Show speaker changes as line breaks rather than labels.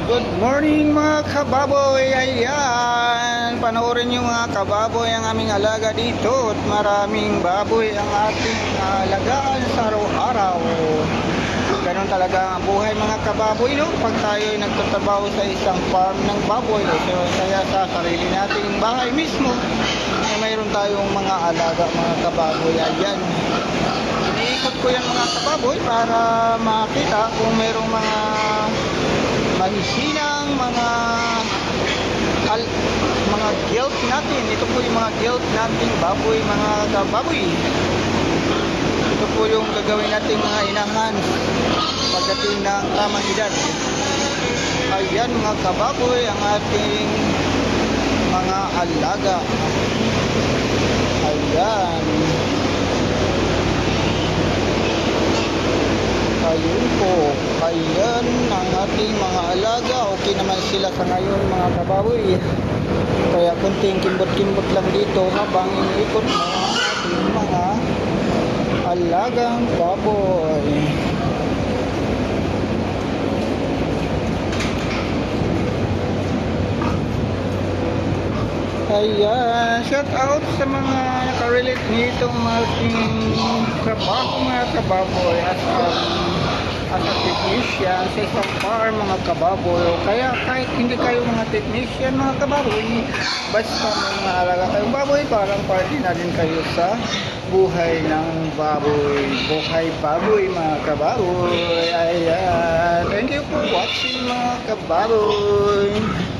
Good morning mga kababoy. Ayan, panoorin nyo mga kababoy ang aming alaga dito. At maraming baboy ang ating alagaan sa araw-araw. Ganon talaga ang buhay mga kababoy, no? Pag tayo ay nagtatrabaho sa isang farm ng baboy, kaya sa sarili nating bahay mismo, mayroon tayong mga alaga mga kababoy. Ayan, iniikot ko yan mga kababoy para makita kung mayroong mga mahihinang mga guilt natin. Ito po yung mga guilt nating baboy mga kababoy. Ito po yung gagawin nating mga inahan pagdating ng tamang edad. Ayan mga kababoy ang ating mga alaga. Ayan, ayun po, ayan ang ating mga alaga. Okay naman sila sa ngayon mga kababoy, kaya kunting kimbot-kimbot lang dito habang iniikot mo ang ating mga alagang baboy. Ayan, shout out sa mga nakarelate nitong ating trabaho mga kababoy as a technician sa isang farm mga kababoy. Kaya kahit hindi kayo mga technician mga kababoy, basta may mga alaga kayong baboy, parang party na din kayo sa buhay ng baboy. Buhay baboy mga kababoy. Ayan, thank you for watching mga kababoy.